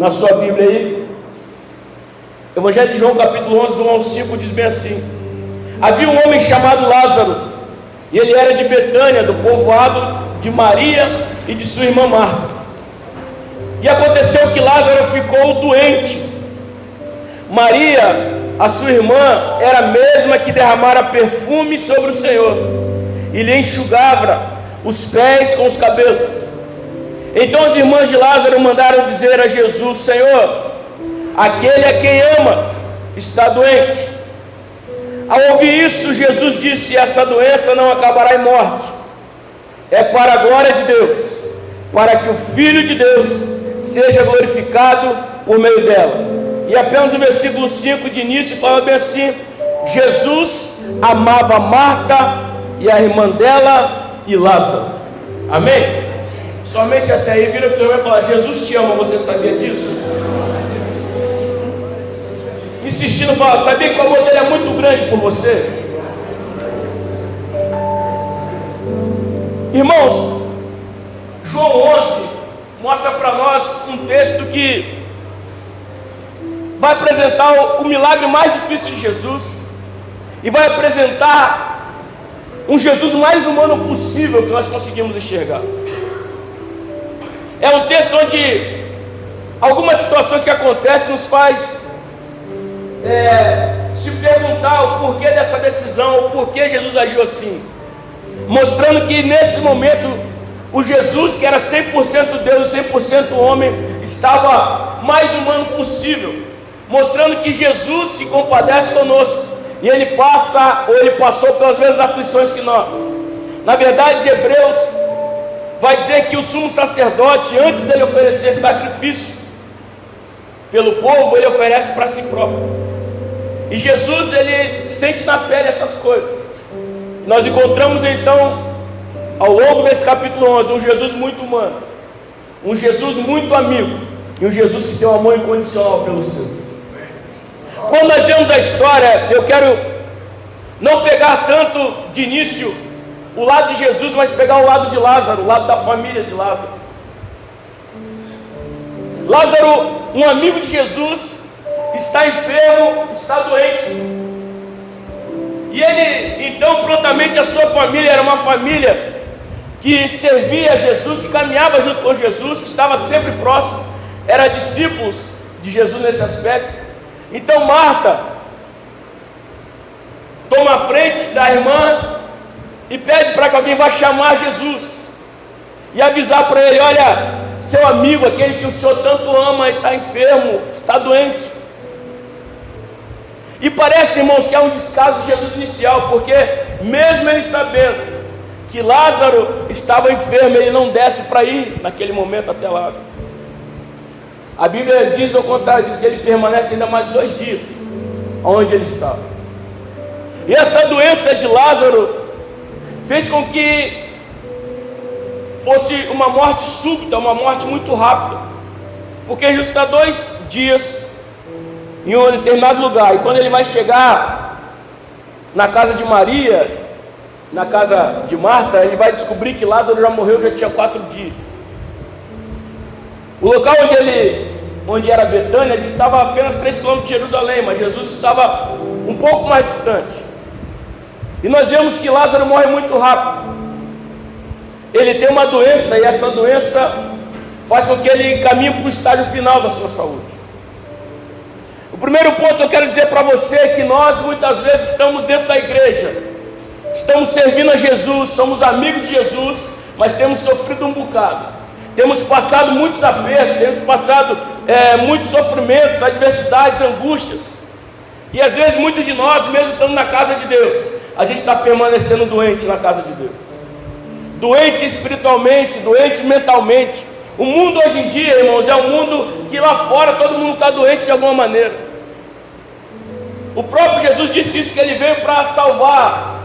na sua Bíblia aí. Evangelho de João, capítulo 11, do 1 ao 5, diz bem assim: havia um homem chamado Lázaro, e ele era de Betânia, do povoado de Maria e de sua irmã Marta. E aconteceu que Lázaro ficou doente. Maria, a sua irmã, era a mesma que derramara perfume sobre o Senhor e lhe enxugava os pés com os cabelos. Então as irmãs de Lázaro mandaram dizer a Jesus: Senhor, aquele a quem amas está doente. Ao ouvir isso, Jesus disse: essa doença não acabará em morte, é para a glória de Deus, para que o Filho de Deus seja glorificado por meio dela. E apenas o versículo 5 de início fala bem assim: Jesus amava Marta e a irmã dela e Lázaro. Amém? Somente até aí. Vira para o seu irmão e fala: Jesus te ama, você sabia disso? Insistindo, fala: sabia que o amor dele é muito grande por você? Irmãos, João 11 mostra para nós um texto que vai apresentar o milagre mais difícil de Jesus e vai apresentar um Jesus mais humano possível que nós conseguimos enxergar. É um texto onde algumas situações que acontecem nos faz se perguntar o porquê dessa decisão, o porquê Jesus agiu assim, mostrando que nesse momento o Jesus que era 100% Deus e 100% homem estava mais humano possível, mostrando que Jesus se compadece conosco e ele passou pelas mesmas aflições que nós. Na verdade, Hebreus vai dizer que o sumo sacerdote, antes dele oferecer sacrifício pelo povo, ele oferece para si próprio. E Jesus, ele sente na pele essas coisas. Nós encontramos então, ao longo desse capítulo 11, um Jesus muito humano, um Jesus muito amigo e um Jesus que tem um amor incondicional pelos seus. Quando nós vemos a história, eu quero não pegar tanto de início o lado de Jesus, mas pegar o lado de Lázaro, o lado da família de Lázaro. Lázaro, um amigo de Jesus, está enfermo, está doente. E ele, então, prontamente a sua família era uma família que servia a Jesus, que caminhava junto com Jesus, que estava sempre próximo, era discípulos de Jesus nesse aspecto. Então Marta toma a frente da irmã e pede para que alguém vá chamar Jesus e avisar para ele: olha, seu amigo, aquele que o Senhor tanto ama, está enfermo, está doente. E parece, irmãos, que é um descaso de Jesus inicial, porque mesmo ele sabendo que Lázaro estava enfermo, ele não desce para ir naquele momento até Lázaro. A Bíblia diz ao contrário, diz que ele permanece ainda mais 2 dias onde ele estava. E essa doença de Lázaro fez com que fosse uma morte súbita, uma morte muito rápida, porque Jesus está 2 dias em um determinado lugar, e quando ele vai chegar na casa de Maria, na casa de Marta, ele vai descobrir que Lázaro já morreu, já tinha 4 dias. O local onde era Betânia, ele estava a apenas 3 quilômetros de Jerusalém, mas Jesus estava um pouco mais distante. E nós vemos que Lázaro morre muito rápido. Ele tem uma doença, e essa doença faz com que ele caminhe para o estágio final da sua saúde. O primeiro ponto que eu quero dizer para você é que nós muitas vezes estamos dentro da igreja, estamos servindo a Jesus, somos amigos de Jesus, mas temos sofrido um bocado, temos passado muitos apertos, temos passado muitos sofrimentos, adversidades, angústias, e às vezes muitos de nós, mesmo estando na casa de Deus, a gente está permanecendo doente na casa de Deus, doente espiritualmente, doente mentalmente. O mundo hoje em dia, irmãos, é um mundo que lá fora todo mundo está doente de alguma maneira. O próprio Jesus disse isso, que ele veio para salvar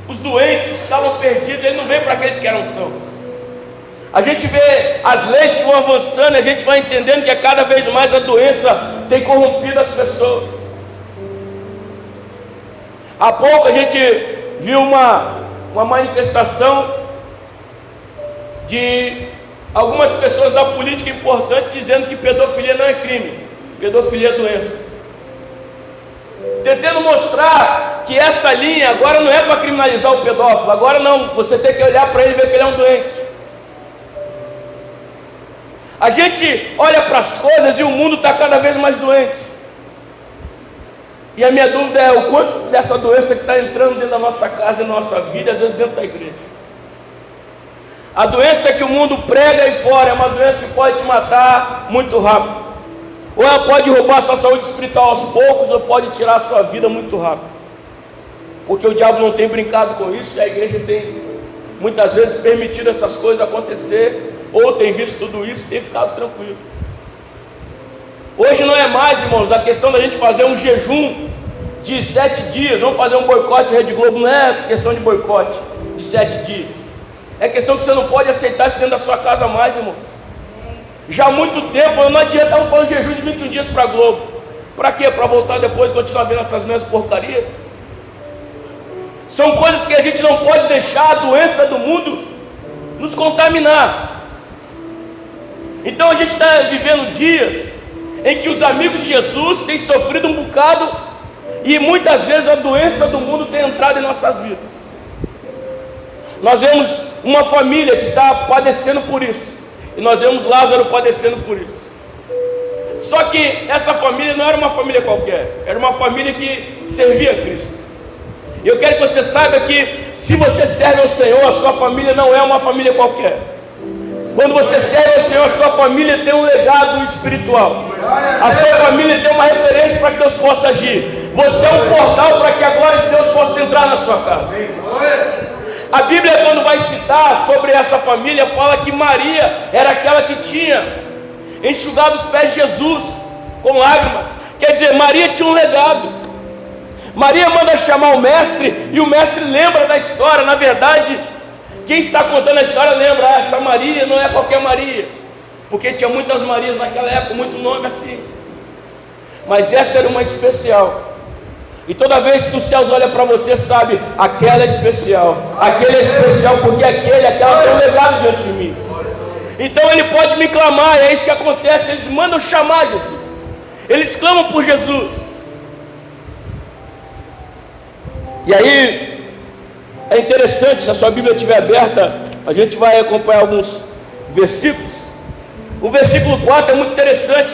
os doentes que estavam perdidos, ele não veio para aqueles que eram sãos. A gente vê as leis que vão avançando, a gente vai entendendo que cada vez mais a doença tem corrompido as pessoas. Há pouco a gente viu uma manifestação de Algumas pessoas da política importantes dizendo que pedofilia não é crime, pedofilia é doença. Tentando mostrar que essa linha agora não é para criminalizar o pedófilo, agora não, você tem que olhar para ele e ver que ele é um doente. A gente olha para as coisas e o mundo está cada vez mais doente. E a minha dúvida é o quanto dessa doença que está entrando dentro da nossa casa, da nossa vida, às vezes dentro da igreja. A doença que o mundo prega aí fora é uma doença que pode te matar muito rápido. Ou ela pode roubar a sua saúde espiritual aos poucos, ou pode tirar a sua vida muito rápido. Porque o diabo não tem brincado com isso, e a igreja tem muitas vezes permitido essas coisas acontecer, ou tem visto tudo isso e tem ficado tranquilo. Hoje não é mais, irmãos, a questão da gente fazer um jejum de 7 dias, vamos fazer um boicote Rede Globo, não é questão de boicote de 7 dias. É questão que você não pode aceitar isso dentro da sua casa mais, irmãos. Já há muito tempo, não adianta, estamos falando de jejum de 21 dias para a Globo. Para quê? Para voltar depois e continuar vendo essas mesmas porcarias? São coisas que a gente não pode deixar a doença do mundo nos contaminar. Então a gente está vivendo dias em que os amigos de Jesus têm sofrido um bocado e muitas vezes a doença do mundo tem entrado em nossas vidas. Nós vemos uma família que está padecendo por isso, e nós vemos Lázaro padecendo por isso. Só que essa família não era uma família qualquer, era uma família que servia a Cristo. E eu quero que você saiba que se você serve ao Senhor, a sua família não é uma família qualquer. Quando você serve ao Senhor, a sua família tem um legado espiritual. A sua família tem uma referência para que Deus possa agir. Você é um portal para que a glória de Deus possa entrar na sua casa. A Bíblia, quando vai citar sobre essa família, fala que Maria era aquela que tinha enxugado os pés de Jesus com lágrimas. Quer dizer, Maria tinha um legado. Maria manda chamar o mestre, e o mestre lembra da história. Na verdade, quem está contando a história lembra, essa Maria não é qualquer Maria, porque tinha muitas Marias naquela época, muito nome assim, mas essa era uma especial. E toda vez que os céus olham para você, sabe, aquela é especial, aquele é especial porque aquela tem um legado diante de mim. Então ele pode me clamar, é isso que acontece, eles mandam chamar Jesus, eles clamam por Jesus. E aí, é interessante, se a sua Bíblia estiver aberta, a gente vai acompanhar alguns versículos. O versículo 4 é muito interessante,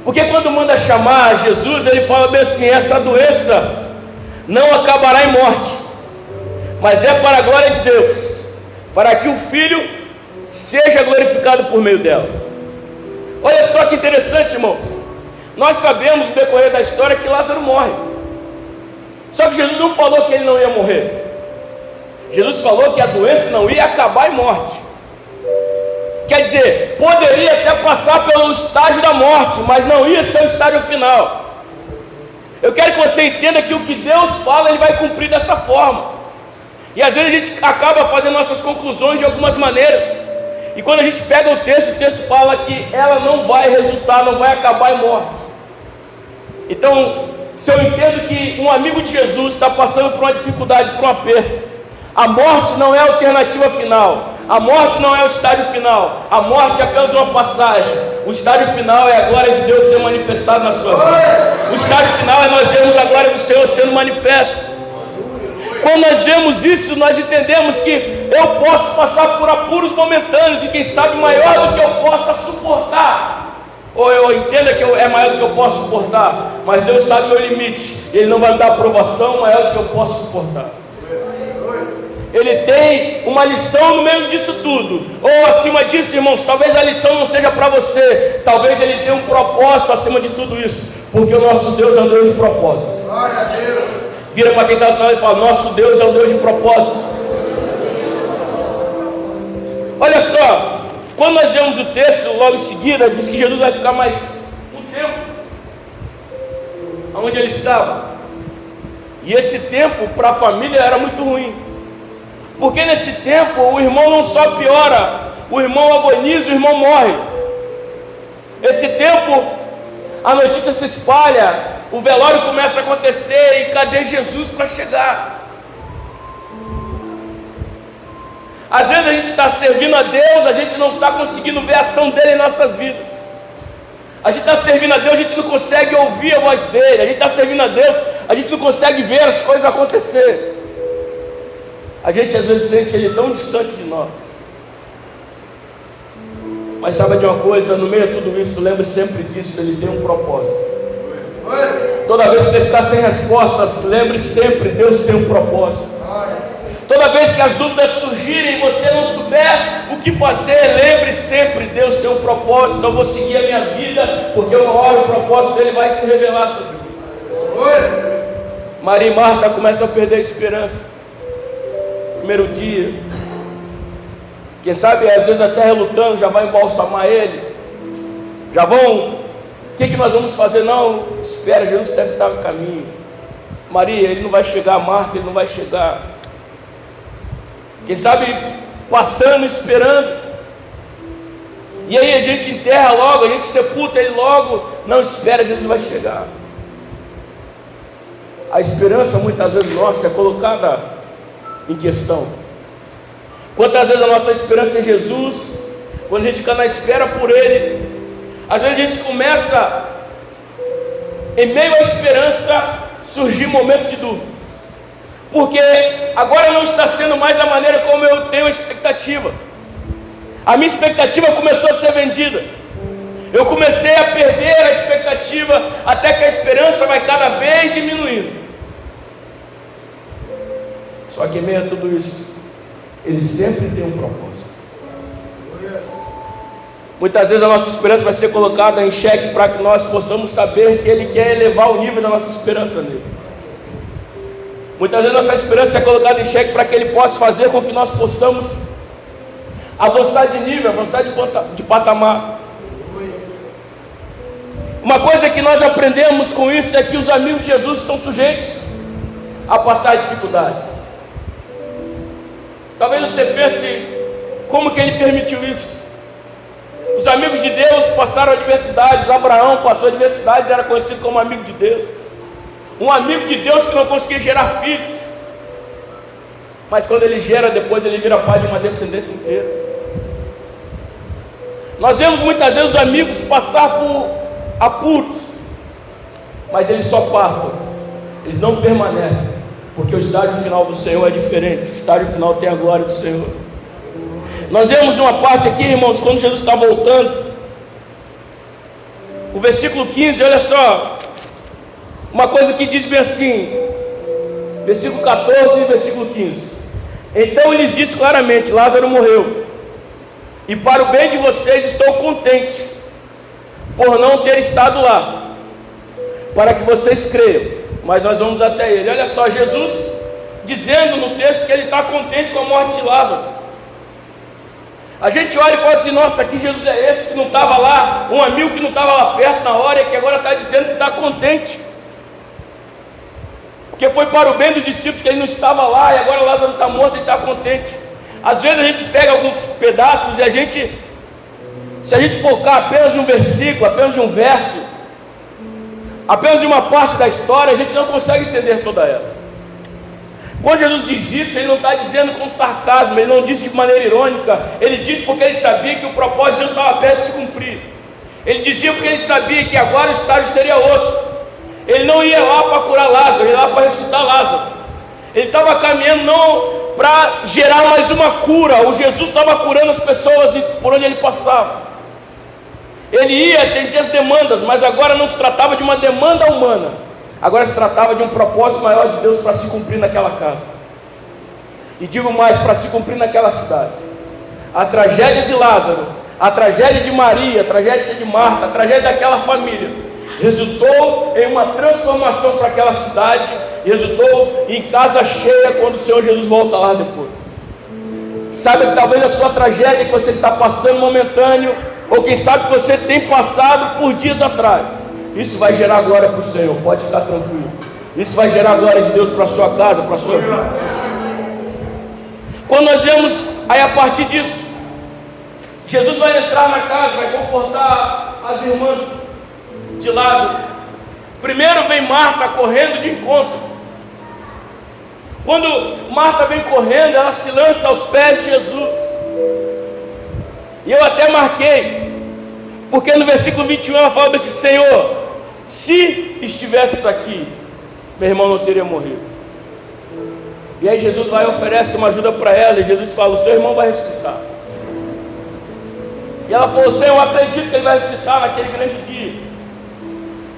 porque quando manda chamar Jesus, ele fala bem assim: essa doença não acabará em morte, mas é para a glória de Deus, para que o Filho seja glorificado por meio dela. Olha só que interessante, irmãos. Nós sabemos no decorrer da história que Lázaro morre. Só que Jesus não falou que ele não ia morrer. Jesus falou que a doença não ia acabar em morte. Quer dizer, poderia até passar pelo estágio da morte, mas não ia ser o estágio final. Eu quero que você entenda que o que Deus fala, Ele vai cumprir dessa forma. E às vezes a gente acaba fazendo nossas conclusões de algumas maneiras. E quando a gente pega o texto fala que ela não vai resultar, não vai acabar em morte. Então, se eu entendo que um amigo de Jesus está passando por uma dificuldade, por um aperto, a morte não é a alternativa final, a morte não é o estágio final, a morte é apenas uma passagem. O estágio final é a glória de Deus ser manifestada na sua vida. O estágio final é nós vermos a glória do Senhor sendo manifesta. Quando nós vemos isso, nós entendemos que eu posso passar por apuros momentâneos, e quem sabe maior do que eu possa suportar, ou eu entenda que é maior do que eu posso suportar, mas Deus sabe o meu limite, Ele não vai me dar aprovação maior do que eu posso suportar. Ele tem uma lição no meio disso tudo, ou acima disso, irmãos, talvez a lição não seja para você, talvez Ele tenha um propósito acima de tudo isso, porque o nosso Deus é um Deus de propósitos. Glória a Deus. Vira para quem está do lado e fala: nosso Deus é um Deus de propósitos. Olha só, quando nós vemos o texto, logo em seguida, diz que Jesus vai ficar mais um tempo onde ele estava. E esse tempo para a família era muito ruim, porque nesse tempo o irmão não só piora, o irmão agoniza, o irmão morre. Esse tempo a notícia se espalha, o velório começa a acontecer, e cadê Jesus para chegar? Às vezes a gente está servindo a Deus, a gente não está conseguindo ver a ação dele em nossas vidas. A gente está servindo a Deus, a gente não consegue ouvir a voz dele. A gente está servindo a Deus, a gente não consegue ver as coisas acontecer. A gente às vezes sente ele tão distante de nós. Mas sabe de uma coisa? No meio de tudo isso, lembre sempre disso, ele tem um propósito. Toda vez que você ficar sem respostas, lembre sempre, Deus tem um propósito. Toda vez que as dúvidas surgirem e você não souber o que fazer, lembre sempre, Deus tem um propósito. Eu vou seguir a minha vida, porque uma hora o propósito dele vai se revelar sobre mim. Maria e Marta começam a perder a esperança. Primeiro dia, quem sabe às vezes até relutando, já vai embalsamar ele, já vão, o que nós vamos fazer? Não, espera, Jesus deve estar no caminho. Maria, ele não vai chegar. Marta, ele não vai chegar. Quem sabe passando, esperando, e aí a gente enterra logo, a gente sepulta ele logo. Não, espera, Jesus vai chegar. A esperança muitas vezes nossa é colocada em questão. Quantas vezes a nossa esperança em Jesus, quando a gente fica na espera por ele, às vezes a gente começa, em meio à esperança, surgir momentos de dúvida. Porque agora não está sendo mais da maneira como eu tenho a expectativa. A minha expectativa começou a ser vendida. Eu comecei a perder a expectativa, até que a esperança vai cada vez diminuindo. Só que em meio a tudo isso, ele sempre tem um propósito. Muitas vezes a nossa esperança vai ser colocada em xeque para que nós possamos saber que ele quer elevar o nível da nossa esperança nele. Muitas vezes nossa esperança é colocada em xeque para que ele possa fazer com que nós possamos avançar de nível, avançar de patamar. Uma coisa que nós aprendemos com isso é que os amigos de Jesus estão sujeitos a passar dificuldades. Talvez você pense, como que ele permitiu isso? Os amigos de Deus passaram adversidades. Abraão passou adversidades, era conhecido como amigo de Deus. Um amigo de Deus que não conseguia gerar filhos, mas quando ele gera, depois ele vira pai de uma descendência inteira. Nós vemos muitas vezes os amigos passar por apuros, mas eles só passam, eles não permanecem, porque o estágio final do Senhor é diferente. O estágio final tem a glória do Senhor. Nós vemos uma parte aqui, irmãos, quando Jesus está voltando, o versículo 15, olha só, uma coisa que diz bem assim, versículo 14 e versículo 15. Então ele lhes disse claramente: Lázaro morreu, e para o bem de vocês estou contente por não ter estado lá, para que vocês creiam, mas nós vamos até ele. Olha só, Jesus dizendo no texto que ele está contente com a morte de Lázaro. A gente olha e fala assim: nossa, que Jesus é esse que não estava lá, um amigo que não estava lá perto na hora, e que agora está dizendo que está contente, porque foi para o bem dos discípulos que ele não estava lá, e agora Lázaro está morto e está contente. Às vezes a gente pega alguns pedaços e se a gente focar apenas em um versículo, apenas em um verso, apenas em uma parte da história, a gente não consegue entender toda ela. Quando Jesus diz isso, ele não está dizendo com sarcasmo, ele não disse de maneira irônica, ele disse porque ele sabia que o propósito de Deus estava perto de se cumprir. Ele dizia porque ele sabia que agora o estágio seria outro. Ele não ia lá para curar Lázaro, ele ia lá para ressuscitar Lázaro. Ele estava caminhando não para gerar mais uma cura. O Jesus estava curando as pessoas por onde ele passava. Ele ia, atendia as demandas, mas agora não se tratava de uma demanda humana. Agora se tratava de um propósito maior de Deus para se cumprir naquela casa. E digo mais, para se cumprir naquela cidade. A tragédia de Lázaro, a tragédia de Maria, a tragédia de Marta, a tragédia daquela família resultou em uma transformação para aquela cidade, e resultou em casa cheia quando o Senhor Jesus volta lá depois. Sabe que talvez a sua tragédia que você está passando momentâneo, ou quem sabe que você tem passado por dias atrás, isso vai gerar glória para o Senhor, pode ficar tranquilo. Isso vai gerar glória de Deus para a sua casa, para a sua vida. Quando nós vemos aí a partir disso, Jesus vai entrar na casa, vai confortar as irmãs de Lázaro. Primeiro vem Marta correndo de encontro. Quando Marta vem correndo, ela se lança aos pés de Jesus. E eu até marquei, porque no versículo 21 ela fala assim: Senhor, se estivesses aqui, meu irmão não teria morrido. E aí Jesus vai e oferece uma ajuda para ela, e Jesus fala: o seu irmão vai ressuscitar. E ela falou: Senhor, eu acredito que ele vai ressuscitar naquele grande dia.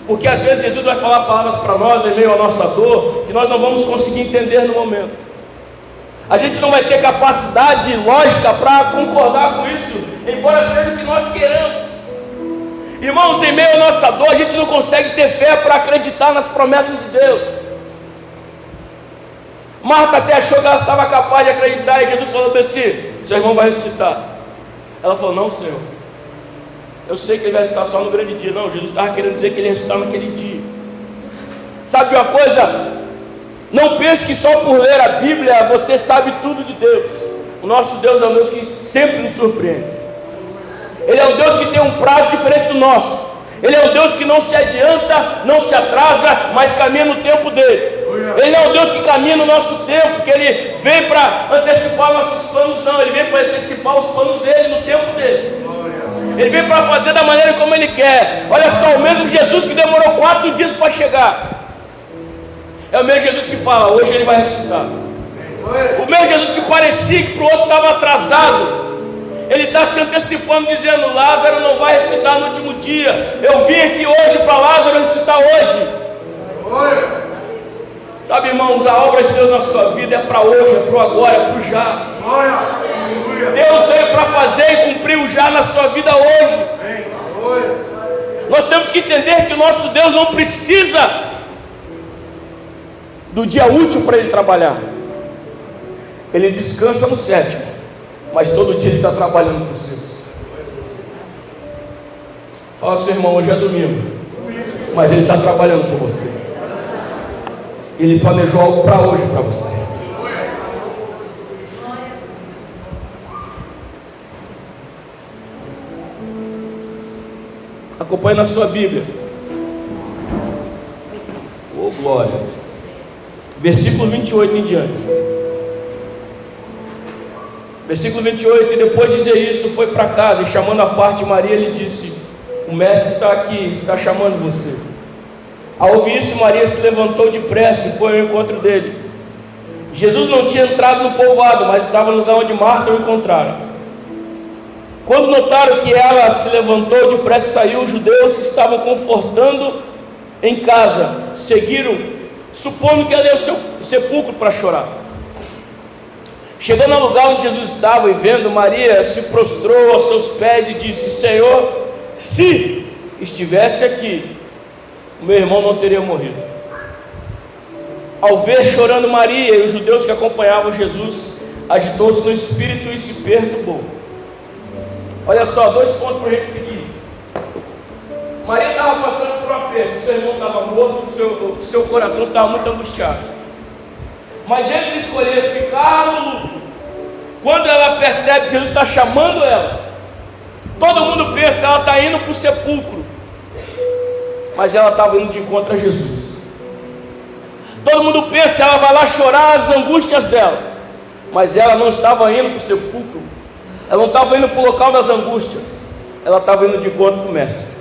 Porque às vezes Jesus vai falar palavras para nós em meio à nossa dor, que nós não vamos conseguir entender no momento. A gente não vai ter capacidade lógica para concordar com isso, embora seja o que nós queremos. Irmãos, em meio à nossa dor, a gente não consegue ter fé para acreditar nas promessas de Deus. Marta até achou que ela estava capaz de acreditar, e Jesus falou assim: seu irmão vai ressuscitar. Ela falou: não, Senhor, eu sei que ele vai ressuscitar só no grande dia. Não, Jesus estava querendo dizer que ele ia ressuscitar naquele dia. Sabe de uma coisa? Não pense que só por ler a Bíblia você sabe tudo de Deus. O nosso Deus é um Deus que sempre nos surpreende. Ele é um Deus que tem um prazo diferente do nosso. Ele é um Deus que não se adianta, não se atrasa, mas caminha no tempo dele. Ele é um Deus que caminha no nosso tempo, que Ele vem para antecipar nossos planos. Não, Ele vem para antecipar os planos dele no tempo dele. Ele vem para fazer da maneira como Ele quer. Olha só, o mesmo Jesus que demorou 4 dias para chegar, é o mesmo Jesus que fala: hoje Ele vai ressuscitar. O mesmo Jesus que parecia que para o outro estava atrasado, Ele está se antecipando, dizendo: Lázaro não vai ressuscitar no último dia. Eu vim aqui hoje para Lázaro ressuscitar hoje. Sabe, irmãos, a obra de Deus na sua vida é para hoje, é para o agora, é para o já. Deus veio para fazer e cumprir o já na sua vida hoje. Nós temos que entender que o nosso Deus não precisa do dia útil para Ele trabalhar. Ele descansa no 7º, mas todo dia Ele está trabalhando para os seus. Fala com seu irmão: hoje é domingo, mas Ele está trabalhando por você. Ele planejou algo para hoje para você. Acompanhe na sua Bíblia. Oh, glória. Versículo 28 em diante. Versículo 28: e depois de dizer isso, foi para casa, e chamando à parte Maria, lhe disse: o mestre está aqui, está chamando você. Ao ouvir isso, Maria se levantou depressa e foi ao encontro dele. Jesus não tinha entrado no povoado, mas estava no lugar onde Marta o encontrara. Quando notaram que ela se levantou depressa e saiu, os judeus que estavam confortando em casa seguiram, supondo que ela ia ao sepulcro para chorar. Chegando ao lugar onde Jesus estava e vendo, Maria se prostrou aos seus pés e disse: Senhor, se estivesse aqui, o meu irmão não teria morrido. Ao ver chorando Maria e os judeus que acompanhavam Jesus, agitou-se no espírito e se perturbou. Olha só, 2 pontos para a gente seguir. Maria estava passando por um aperto, seu irmão estava morto, o seu coração estava muito angustiado. Mas entre escolher ficar no luto, quando ela percebe que Jesus está chamando ela, todo mundo pensa, ela está indo para o sepulcro, mas ela estava indo de encontro a Jesus. Todo mundo pensa, ela vai lá chorar as angústias dela, mas ela não estava indo para o sepulcro, ela não estava indo para o local das angústias, ela estava indo de encontro para o mestre.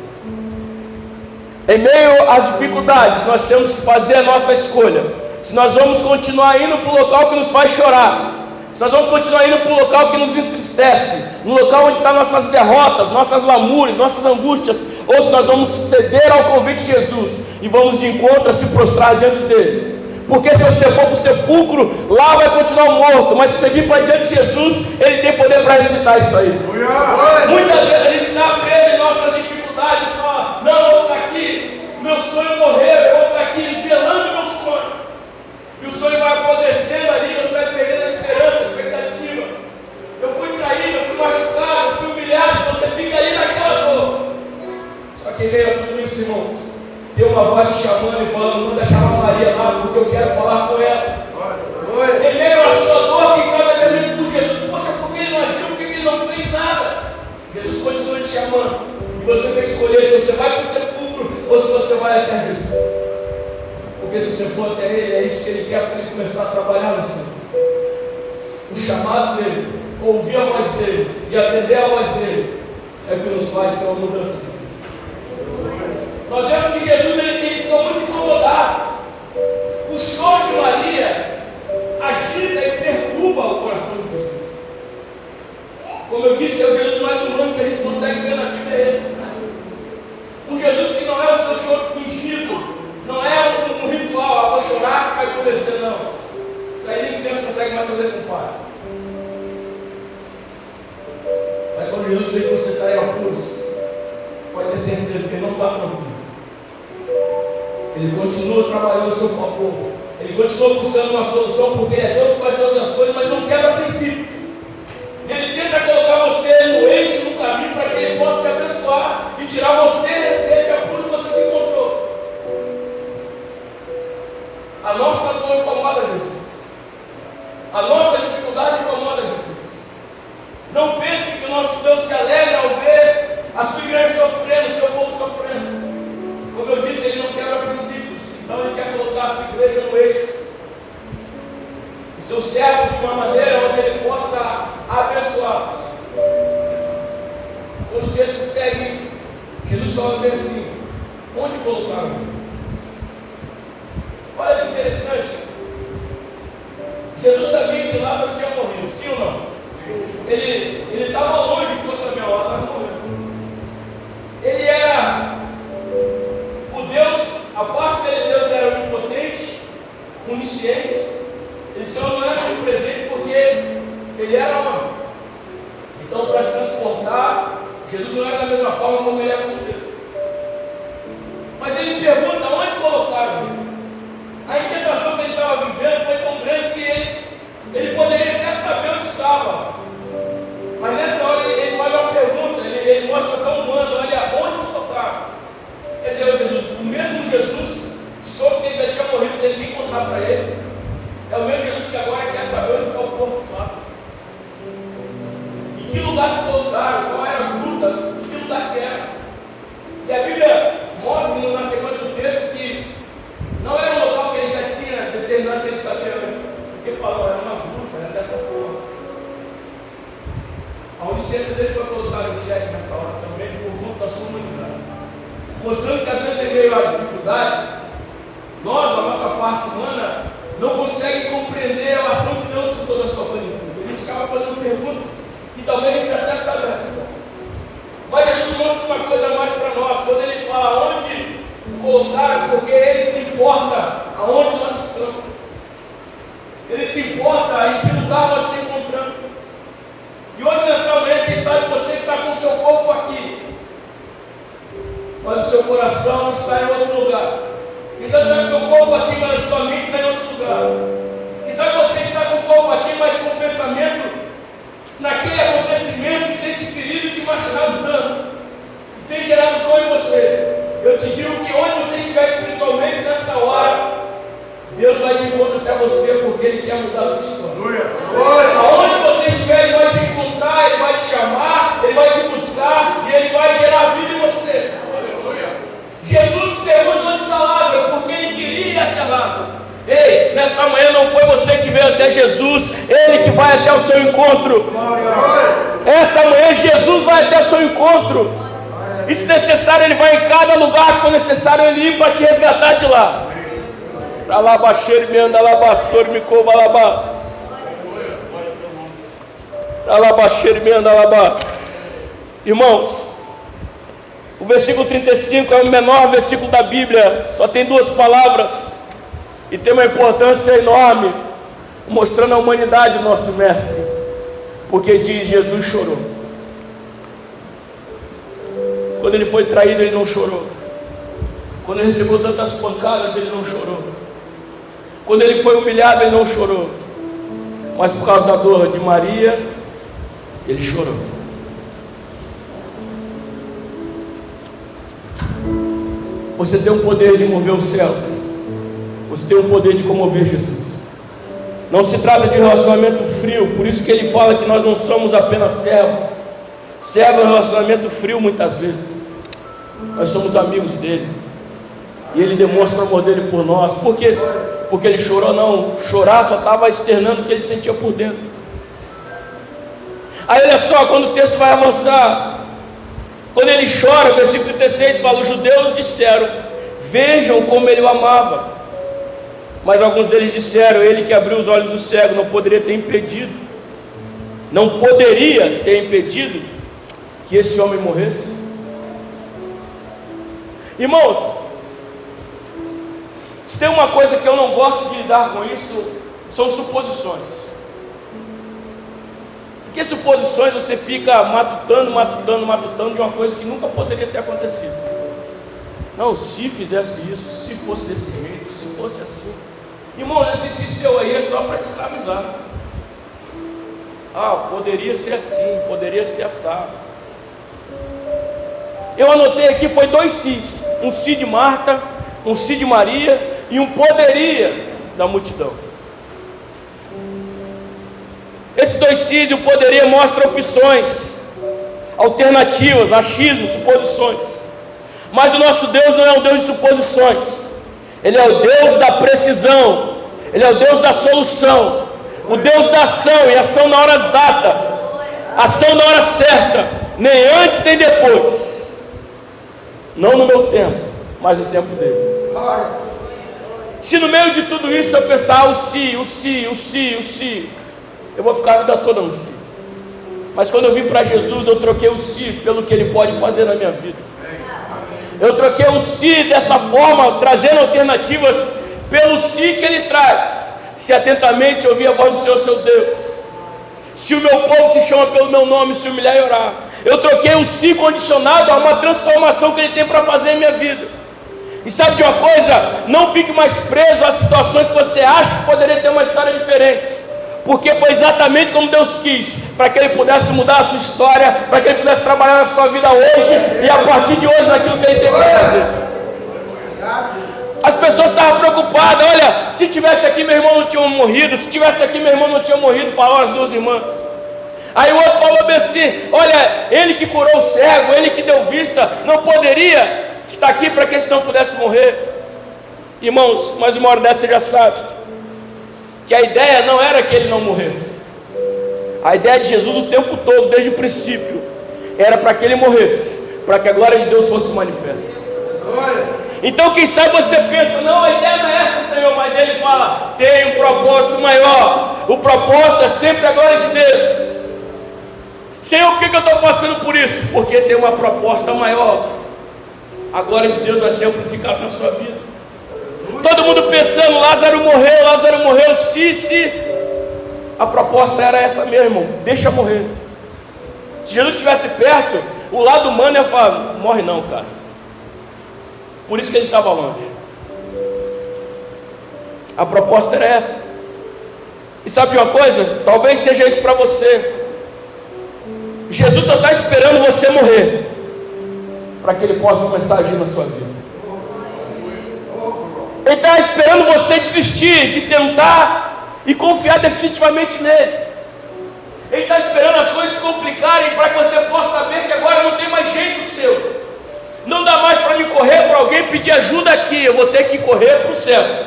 Em meio às dificuldades, nós temos que fazer a nossa escolha. Se nós vamos continuar indo para o local que nos faz chorar, se nós vamos continuar indo para o local que nos entristece, no local onde estão nossas derrotas, nossas lamúrias, nossas angústias, ou se nós vamos ceder ao convite de Jesus e vamos de encontro a se prostrar diante dele. Porque se você for para o sepulcro, lá vai continuar morto, mas se você vir para diante de Jesus, Ele tem poder para ressuscitar isso aí. Muitas vezes a gente está preso em nossas dificuldades e fala: não, eu vou ficar aqui, meu sonho morreu, eu vou ficar aqui velando meu sonho. E o sonho vai apodrecendo ali, você vai perdendo a esperança, a expectativa. Eu fui traído, eu fui machucado, eu fui humilhado, você fica ali naquela dor. Só que veio tudo isso, irmãos, tem uma voz chamando e falando: manda chamar Maria lá, porque eu quero falar com ela. Em meio à sua dor, quem sabe até mesmo por Jesus: poxa, por que ele não agiu, por que ele não fez nada? Jesus continua te chamando, e você tem que escolher se você vai para o sepulcro ou se você vai até Jesus. O Porque se você for até Ele, é isso que Ele quer para Ele começar a trabalhar no Senhor. O chamado dEle, ouvir a voz dEle e atender a voz dEle, é o que nos faz ter uma mudança. Nós vemos que Jesus ele ficou muito incomodado. O choro de Maria agita e perturba o coração de Jesus. Como eu disse, é o Jesus mais humano que a gente consegue ver na Bíblia. É esse. Um Jesus que não é o seu choro fingido, não é um ritual, vou chorar que vai acontecer, não. Isso aí nem criança consegue mais fazer com o pai. Mas quando Jesus vê que você está em apuros, pode ter certeza que Ele não está tranquilo. Ele continua trabalhando a seu favor. Ele continua buscando uma solução, porque Ele é Deus que faz todas as coisas, mas não quebra princípio. Ele tenta colocar você no eixo, no caminho, para que Ele possa te abençoar e tirar você desse apuro que você se encontrou. A nossa dor incomoda Jesus. A nossa dificuldade incomoda Jesus. Não pense que o nosso Deus se alegra ao ver a sua igreja sofrendo, o seu povo sofrendo. Como eu disse, Ele não quebra princípios. Então Ele quer colocar a sua igreja no eixo. Os seus servos de uma maneira onde Ele possa abençoá-los. Quando o texto segue, Jesus fala bem assim: onde colocaram? Olha que interessante. Jesus sabia que Lázaro tinha morrido, sim ou não? Ele estava longe de Samuel, Lázaro morreu. Ele era o Deus, a parte dele, Deus era onipotente, onisciente. Ele só não era presente porque Ele era homem. Então, para se transportar, Jesus não era da mesma forma como Ele era com Deus. Mas Ele pergunta: onde colocaram Ele? A inquietação que ele estava vivendo foi tão grande que ele poderia até saber onde estava. Mas nessa hora ele faz uma pergunta, ele mostra tão humano: olha, onde colocaram? Quer dizer, Jesus, o mesmo Jesus que soube que ele já tinha morrido sem ninguém contar para ele, é o mesmo Jesus que agora quer saber onde está o corpo lá. Em que lugar que colocaram? Qual era a gruta? Em que lugar que era? E a Bíblia mostra na sequência do texto que não era um local que ele já tinha determinado que ele sabia antes. Porque falou, era uma gruta, era dessa forma. A onisciência dele foi colocada em xeque nessa hora também, por conta da sua humanidade. Mostrando que às vezes, em meio às dificuldades, nós, a nossa parte humana, não consegue compreender a ação de Deus com toda a sua plenitude. A gente acaba fazendo perguntas que talvez a gente até saiba a resposta. Mas Jesus mostra uma coisa a mais para nós. Quando Ele fala onde colocaram, porque Ele se importa aonde nós estamos. Ele se importa em que lugar nós se encontramos. E hoje nessa manhã, quem sabe você está com o seu corpo aqui, mas o seu coração está em outro lugar. Quem sabe está com o seu corpo aqui, mas a sua mente está em outro lugar. Quem sabe você está com o corpo aqui, mas com o pensamento naquele acontecimento que tem te ferido e te machucado tanto, que tem gerado dor em você. Eu te digo que onde você estiver espiritualmente nessa hora, Deus vai de encontro até você, porque Ele quer mudar a sua história. Aonde você estiver, Ele vai te encontrar, Ele vai te chamar, Ele vai te buscar e Ele vai gerar vida em você. Jesus pergunta onde está Lázaro, porque Ele queria ir até Lázaro. Ei, nessa manhã não foi você que veio até Jesus, Ele que vai até o seu encontro. Essa manhã Jesus vai até o seu encontro. E se necessário, Ele vai em cada lugar que for necessário Ele ir para te resgatar de lá. Alabaxeiro me anda, alabaçor me cova, alabá. Alabaxeiro me anda, alabá. Irmãos, o versículo 35 é o menor versículo da Bíblia, só tem 2 palavras e tem uma importância enorme, mostrando a humanidade do nosso mestre, porque diz: Jesus chorou. Quando ele foi traído, ele não chorou. Quando ele recebeu tantas pancadas, ele não chorou. Quando ele foi humilhado, ele não chorou. Mas por causa da dor de Maria, ele chorou. Você tem o poder de mover os céus. Você tem o poder de comover Jesus. Não se trata de um relacionamento frio. Por isso que ele fala que nós não somos apenas servos. Servo é um relacionamento frio muitas vezes. Nós somos amigos dele. E Ele demonstra o amor dele por nós. Por quê? Porque Ele chorou? Não. Chorar só estava externando o que Ele sentia por dentro. Aí olha só, quando o texto vai avançar, quando Ele chora, o versículo 36 fala: os judeus disseram: vejam como Ele o amava. Mas alguns deles disseram: Ele que abriu os olhos do cego não poderia ter impedido que esse homem morresse. Irmãos, se tem uma coisa que eu não gosto de lidar com isso, são suposições. Porque suposições você fica matutando de uma coisa que nunca poderia ter acontecido. Não, se fizesse isso, se fosse desse jeito, se fosse assim. Irmãos, esse seu aí é só para te escravizar. Poderia ser assim, poderia ser assado. Eu anotei aqui, foi 2 sis. Um si de Marta, um si de Maria e um poderia da multidão. Esses 2 sis e o poderia mostram opções, alternativas, achismos, suposições. Mas o nosso Deus não é um Deus de suposições. Ele é o Deus da precisão. Ele é o Deus da solução. O Deus da ação, e ação na hora exata, ação na hora certa, nem antes nem depois. Não no meu tempo, mas no tempo dele. Se no meio de tudo isso eu pensar o si, eu vou ficar a vida toda no si. Mas quando eu vim para Jesus, eu troquei o si pelo que Ele pode fazer na minha vida. Eu troquei o si dessa forma, trazendo alternativas pelo si que Ele traz. Se atentamente ouvir a voz do Senhor, seu Deus, se o meu povo se chama pelo meu nome, se humilhar e orar. Eu troquei o si condicionado a uma transformação que Ele tem para fazer em minha vida. E sabe de uma coisa? Não fique mais preso a situações que você acha que poderia ter uma história diferente, porque foi exatamente como Deus quis, para que Ele pudesse mudar a sua história, para que Ele pudesse trabalhar na sua vida hoje, e a partir de hoje naquilo que Ele tem para fazer. As pessoas estavam preocupadas: olha, se tivesse aqui meu irmão não tinha morrido, se tivesse aqui meu irmão não tinha morrido, falaram as 2 irmãs. Aí o outro falou bem assim: olha, Ele que curou o cego, Ele que deu vista, não poderia estar aqui para que esse não pudesse morrer. Irmãos, mas uma hora dessa você já sabe que a ideia não era que ele não morresse. A ideia de Jesus o tempo todo, desde o princípio, era para que ele morresse, para que a glória de Deus fosse manifesta. Então quem sabe você pensa: não, a ideia não é essa, Senhor, mas Ele fala: tem um propósito maior. O propósito é sempre a glória de Deus. Senhor, por que eu estou passando por isso? Porque tem uma proposta maior. A glória de Deus vai ser amplificada na sua vida. Todo mundo pensando: Lázaro morreu, se. A proposta era essa mesmo, irmão: deixa morrer. Se Jesus estivesse perto, o lado humano ia falar: morre não, cara. Por isso que ele estava longe. A proposta era essa. E sabe uma coisa? Talvez seja isso para você. Jesus só está esperando você morrer, para que Ele possa começar a agir na sua vida. Ele está esperando você desistir de tentar e confiar definitivamente nele. Ele está esperando as coisas se complicarem, para que você possa saber que agora não tem mais jeito seu. Não dá mais para me correr para alguém pedir ajuda aqui. Eu vou ter que correr para os céus.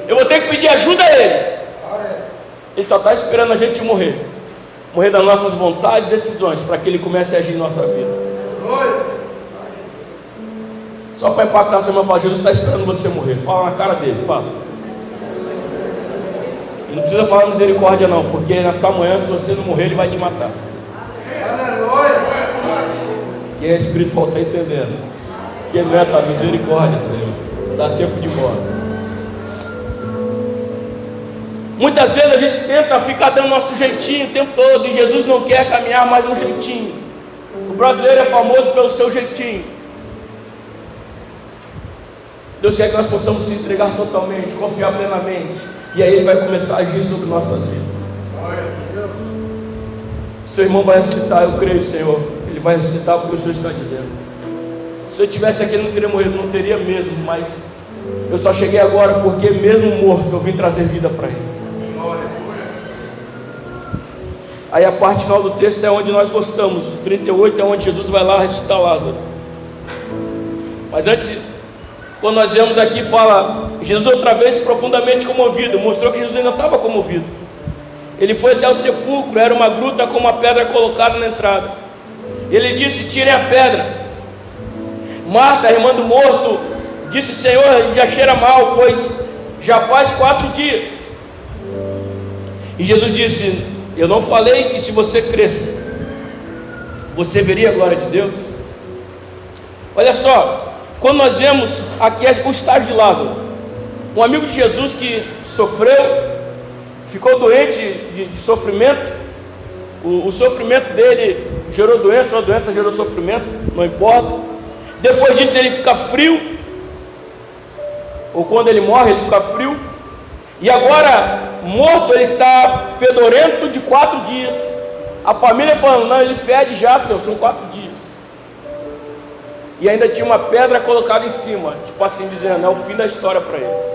Eu vou ter que pedir ajuda a Ele. Ele só está esperando a gente morrer. Morrer das nossas vontades e decisões, para que Ele comece a agir em nossa vida. Só para impactar seu irmão, fala: Jesus está esperando você morrer. Fala na cara dele, fala. E não precisa falar misericórdia não, porque nessa manhã, se você não morrer, Ele vai te matar. Quem é espiritual está entendendo. Quem não é, está misericórdia, Senhor. Dá tempo de morte. Muitas vezes a gente tenta ficar dando nosso jeitinho o tempo todo, e Jesus não quer caminhar mais no jeitinho. O brasileiro é famoso pelo seu jeitinho. Deus quer que nós possamos se entregar totalmente, confiar plenamente, e aí Ele vai começar a agir sobre nossas vidas. Seu irmão vai ressuscitar, eu creio, Senhor. Ele vai ressuscitar porque o Senhor está dizendo. Se eu estivesse aqui, ele não teria morrido, não teria mesmo, mas eu só cheguei agora porque, mesmo morto, eu vim trazer vida para ele. Aí a parte final do texto é onde nós gostamos. O 38 é onde Jesus vai lá ressuscitar Lázaro. Mas antes Quando nós vemos aqui, fala, Jesus outra vez profundamente comovido, mostrou que Jesus ainda estava comovido. Ele foi até o sepulcro, era uma gruta com uma pedra colocada na entrada. Ele disse: tirem a pedra. Marta, a irmã do morto, disse: Senhor, já cheira mal, pois já faz 4 dias. E Jesus disse: eu não falei que se você cresce, você veria a glória de Deus? Olha só, quando nós vemos aqui o estágio de Lázaro, um amigo de Jesus que sofreu, ficou doente de sofrimento, o sofrimento dele gerou doença, a doença gerou sofrimento, não importa. Depois disso ele fica frio, ou quando ele morre ele fica frio, e agora morto ele está fedorento de 4 dias. A família falando: não, ele fede já, Senhor, são 4 dias. E ainda tinha uma pedra colocada em cima, tipo assim dizendo, é o fim da história para ele.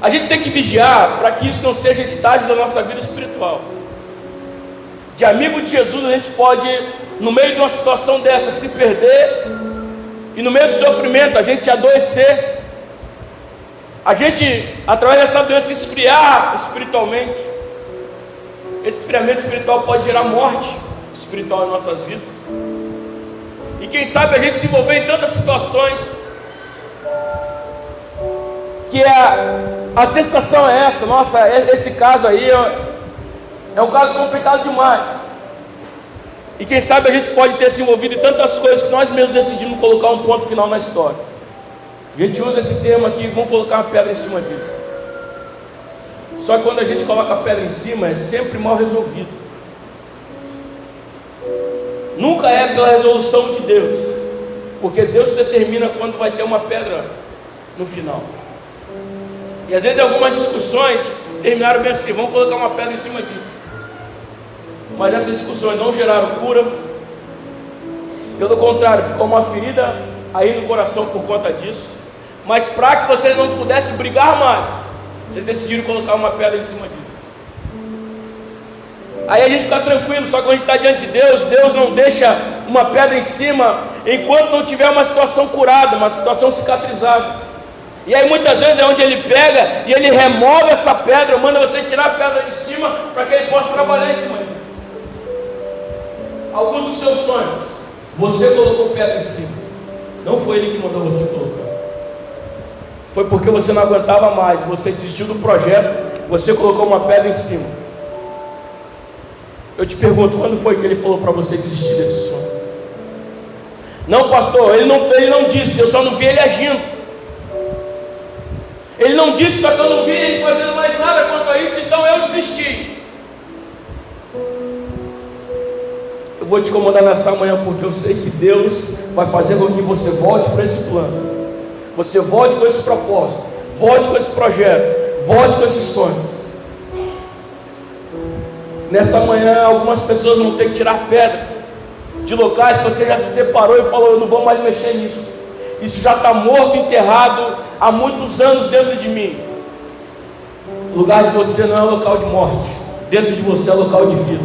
A gente tem que vigiar para que isso não seja estágio da nossa vida espiritual. De amigo de Jesus a gente pode, no meio de uma situação dessa, se perder, e no meio do sofrimento a gente adoecer, a gente, através dessa doença, esfriar espiritualmente. Esse esfriamento espiritual pode gerar morte espiritual em nossas vidas. E quem sabe a gente se envolver em tantas situações que a sensação é essa: nossa, esse caso aí é um caso complicado demais. E quem sabe a gente pode ter se envolvido em tantas coisas que nós mesmos decidimos colocar um ponto final na história. A gente usa esse termo aqui, vamos colocar uma pedra em cima disso. Só que quando a gente coloca a pedra em cima, é sempre mal resolvido. Nunca é pela resolução de Deus, porque Deus determina quando vai ter uma pedra no final. E às vezes algumas discussões terminaram bem assim: vamos colocar uma pedra em cima disso. Mas essas discussões não geraram cura, pelo contrário, ficou uma ferida aí no coração por conta disso. Mas para que vocês não pudessem brigar mais, vocês decidiram colocar uma pedra em cima disso. Aí a gente está tranquilo, só que quando a gente está diante de Deus, Deus não deixa uma pedra em cima enquanto não tiver uma situação curada, uma situação cicatrizada. E aí muitas vezes é onde Ele pega e Ele remove essa pedra, manda você tirar a pedra de cima para que Ele possa trabalhar em cima dele. Alguns dos seus sonhos, você colocou pedra em cima. Não foi Ele que mandou você colocar. Foi porque você não aguentava mais, você desistiu do projeto, você colocou uma pedra em cima. Eu te pergunto, quando foi que Ele falou para você desistir desse sonho? Não, pastor, ele não disse, eu só não vi Ele agindo. Ele não disse, só que eu não vi Ele fazendo mais nada quanto a isso, então eu desisti. Eu vou te incomodar nessa manhã, porque eu sei que Deus vai fazer com que você volte para esse plano. Você volte com esse propósito, volte com esse projeto, volte com esses sonhos. Nessa manhã, algumas pessoas vão ter que tirar pedras de locais que você já se separou e falou: eu não vou mais mexer nisso. Isso já está morto, enterrado há muitos anos dentro de mim. O lugar de você não é um local de morte, dentro de você é um local de vida.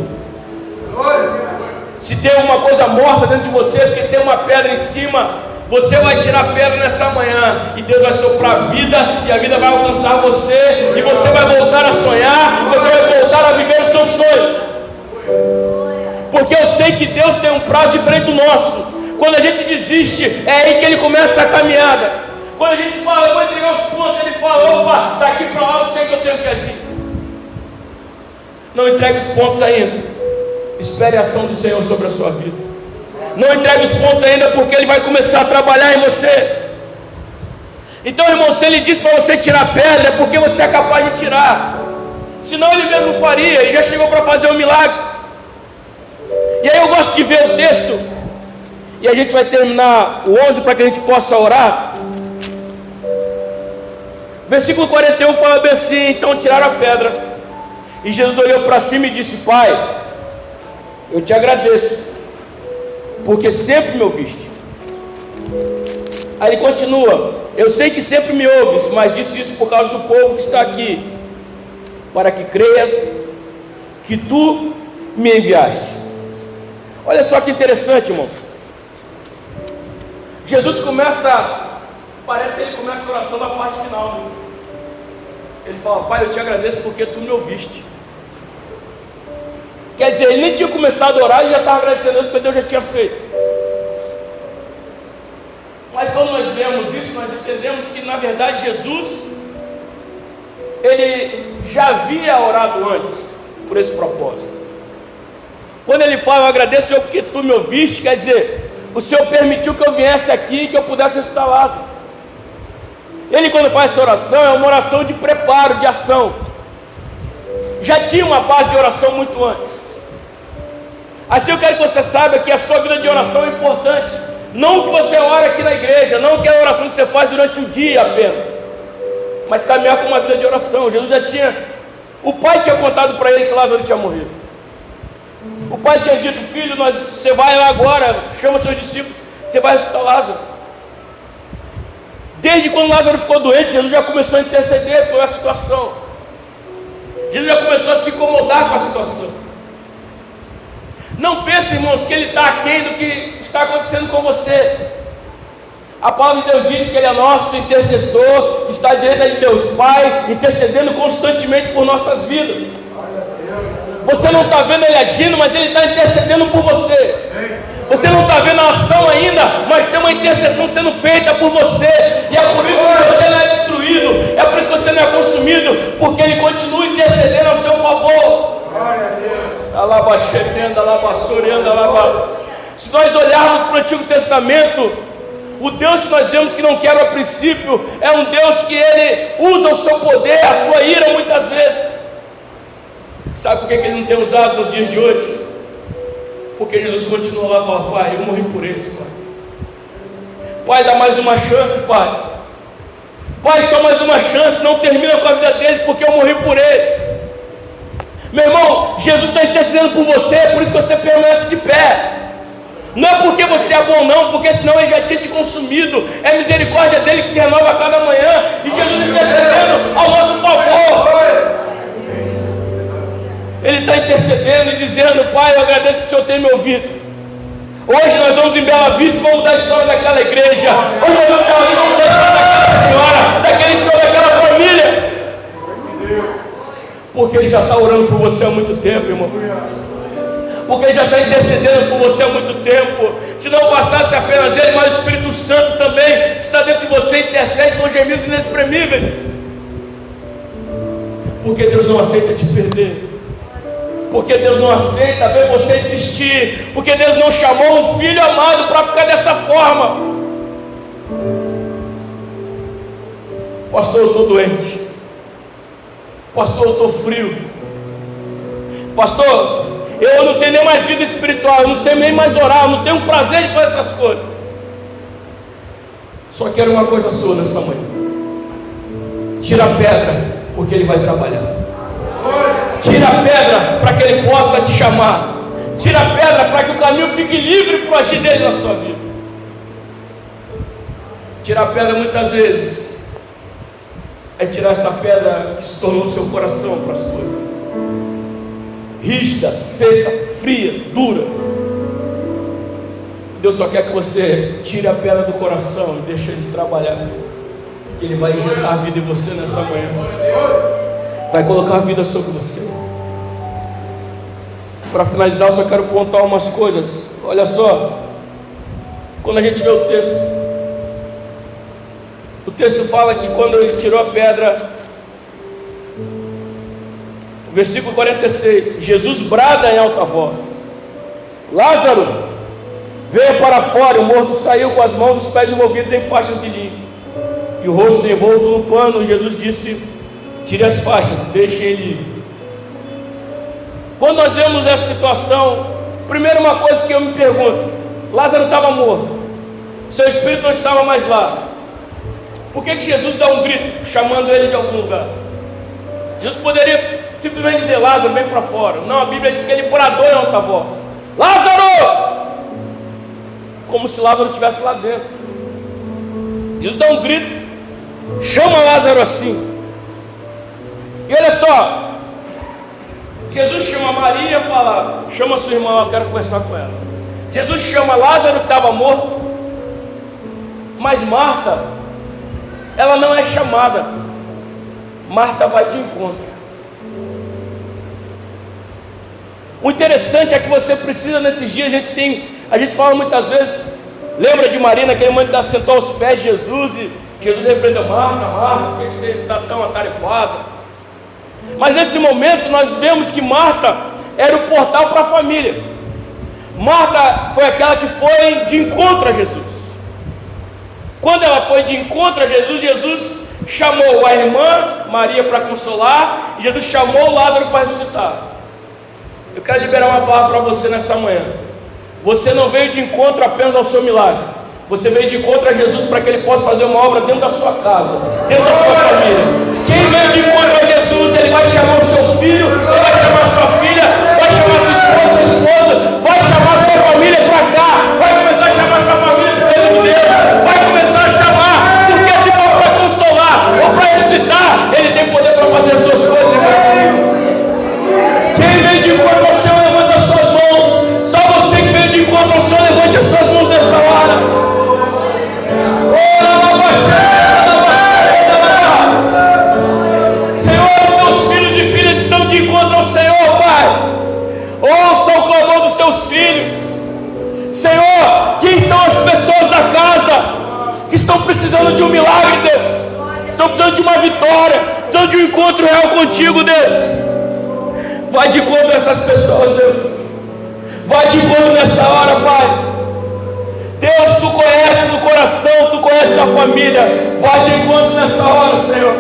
Se tem uma coisa morta dentro de você, porque tem uma pedra em cima, você vai tirar a pedra nessa manhã, e Deus vai soprar a vida, e a vida vai alcançar você, e você vai voltar a sonhar, você vai voltar a viver os seus sonhos. Porque eu sei que Deus tem um prazo diferente do nosso. Quando a gente desiste, é aí que Ele começa a caminhada. Quando a gente fala, eu vou entregar os pontos, Ele fala: opa, daqui para lá eu sei que eu tenho que agir. Não entregue os pontos ainda. Espere a ação do Senhor sobre a sua vida. Não entregue os pontos ainda, porque Ele vai começar a trabalhar em você. Então, irmão, se Ele diz para você tirar pedra, é porque você é capaz de tirar. Senão Ele mesmo faria, Ele já chegou para fazer um milagre. E aí eu gosto de ver o texto, e a gente vai terminar o 11 para que a gente possa orar. Versículo 41 fala bem assim: então tiraram a pedra, e Jesus olhou para cima e disse: Pai, eu te agradeço, porque sempre me ouviste. Aí ele continua: eu sei que sempre me ouves, mas disse isso por causa do povo que está aqui, para que creia que tu me enviaste. Olha só que interessante, irmãos. Jesus começa Parece que ele começa a oração na parte final, né? Ele fala: Pai, eu te agradeço porque tu me ouviste. Quer dizer, ele nem tinha começado a orar e já estava agradecendo a Deus porque Deus já tinha feito. Mas quando nós vemos isso, nós entendemos que na verdade Jesus, ele já havia orado antes por esse propósito. Quando ele fala: eu agradeço, Senhor, porque tu me ouviste, quer dizer, o Senhor permitiu que eu viesse aqui e que eu pudesse ressuscitar Lázaro. Ele, quando faz essa oração, é uma oração de preparo, de ação. Já tinha uma base de oração muito antes. Assim eu quero que você saiba que a sua vida de oração é importante. Não o que você ora aqui na igreja, não que é a oração que você faz durante o dia apenas, mas caminhar com uma vida de oração. Jesus já tinha, o pai tinha contado para ele que Lázaro tinha morrido. O pai tinha dito: filho, você vai lá agora, chama seus discípulos, você vai ressuscitar Lázaro. Desde quando Lázaro ficou doente, Jesus já começou a interceder pela situação. Jesus já começou a se incomodar com a situação. Não pense, irmãos, que ele está aquém do que está acontecendo com você. A palavra de Deus diz que ele é nosso intercessor, que está à direita de Deus Pai, intercedendo constantemente por nossas vidas. Você não está vendo ele agindo, mas ele está intercedendo por você. Você não está vendo a ação ainda, mas tem uma intercessão sendo feita por você. E é por isso que você não é destruído, é por isso que você não é consumido, porque ele continua intercedendo ao seu favor. Se nós olharmos para o Antigo Testamento, o Deus que nós vemos que não quebra a princípio é um Deus que ele usa o seu poder, a sua ira muitas vezes. Sabe por que ele não tem usado nos dias de hoje? Porque Jesus continua lá e fala: Pai, eu morri por eles, Pai. Pai, dá mais uma chance, Pai. Pai, só mais uma chance, não termina com a vida deles, porque eu morri por eles. Meu irmão, Jesus está intercedendo por você, por isso que você permanece de pé. Não é porque você é bom não, porque senão ele já tinha te consumido. É a misericórdia dele que se renova a cada manhã, e Jesus intercedendo ao nosso favor. Ele está intercedendo e dizendo: Pai, eu agradeço por o Senhor ter me ouvido. Hoje nós vamos em Bela Vista, vamos dar a história daquela igreja. Hoje nós vamos dar a história daquela senhora, daquele senhor, daquela família. Porque ele já está orando por você há muito tempo, irmão. Porque ele já está intercedendo por você há muito tempo. Se não bastasse apenas ele, mas o Espírito Santo também, que está dentro de você, intercede com gemidos inexprimíveis. Porque Deus não aceita te perder. Porque Deus não aceita ver você desistir. Porque Deus não chamou um filho amado para ficar dessa forma. Pastor, eu estou doente. Pastor, eu estou frio. Pastor, eu não tenho nem mais vida espiritual, eu não sei nem mais orar, eu não tenho prazer de fazer essas coisas. Só quero uma coisa sua nessa manhã: tira a pedra, porque ele vai trabalhar. Tira a pedra para que ele possa te chamar. Tira a pedra para que o caminho fique livre para o agir dele na sua vida. Tirar a pedra muitas vezes é tirar essa pedra que se tornou o seu coração para as coisas. Rígida, seca, fria, dura. Deus só quer que você tire a pedra do coração e deixe ele trabalhar. Que ele vai injetar a vida em você nessa manhã. Vai colocar a vida sobre você. Para finalizar, eu só quero contar umas coisas. Olha só, quando a gente vê o texto fala que quando ele tirou a pedra, versículo 46, Jesus brada em alta voz: Lázaro, veio para fora. O morto saiu com as mãos e os pés envolvidos em faixas de linho e o rosto envolto no pano. E Jesus disse: tire as faixas, deixe ele ir. Quando nós vemos essa situação, primeiro uma coisa que eu me pergunto: Lázaro estava morto, seu espírito não estava mais lá. Por que Jesus dá um grito chamando ele de algum lugar? Jesus poderia simplesmente dizer: Lázaro, vem para fora. Não, a Bíblia diz que ele bradou em alta voz: Lázaro! Como se Lázaro estivesse lá dentro. Jesus dá um grito, chama Lázaro assim. E olha só, Jesus chama Maria e fala: chama sua irmã, eu quero conversar com ela. Jesus chama Lázaro que estava morto, mas Marta ela não é chamada. Marta vai de encontro. O interessante é que você precisa, nesses dias, a gente fala muitas vezes, lembra de Maria, naquele momento que ela sentou aos pés de Jesus, e Jesus repreendeu: Marta, Marta, por que você está tão atarefada? Mas nesse momento nós vemos que Marta era o portal para a família. Marta foi aquela que foi de encontro a Jesus. Quando ela foi de encontro a Jesus, Jesus chamou a irmã Maria para consolar, e Jesus chamou Lázaro para ressuscitar. Eu quero liberar uma palavra para você nessa manhã. Você não veio de encontro apenas ao seu milagre, você veio de encontro a Jesus para que Ele possa fazer uma obra dentro da sua casa, dentro da sua família. Quem veio de encontro a Jesus, Ele vai chamar o seu filho, Ele vai chamar a sua filha, vai chamar sua esposa, vai chamar sua família para cá, vai começar a chamar sua família para o reino de Deus, vai começar a chamar, porque se for para consolar ou para ressuscitar, Ele tem poder para fazer as duas coisas, irmão. Quem veio de encontro ao Senhor, levanta as suas mãos. Só você que veio de encontro ao Senhor, levante as suas mãos nessa hora. Senhor, teus filhos e filhas estão de encontro ao Senhor, Pai. Ouça o clamor dos teus filhos. Senhor, quem são as pessoas da casa que estão precisando de um milagre, Deus? Estão precisando de uma vitória, precisando de um encontro real contigo, Deus. Vai de encontro a essas pessoas, Deus. Vai de encontro nessa hora, Pai. Deus, Tu conheces o coração, Tu conheces a família. Vai de encontro nessa hora, Senhor.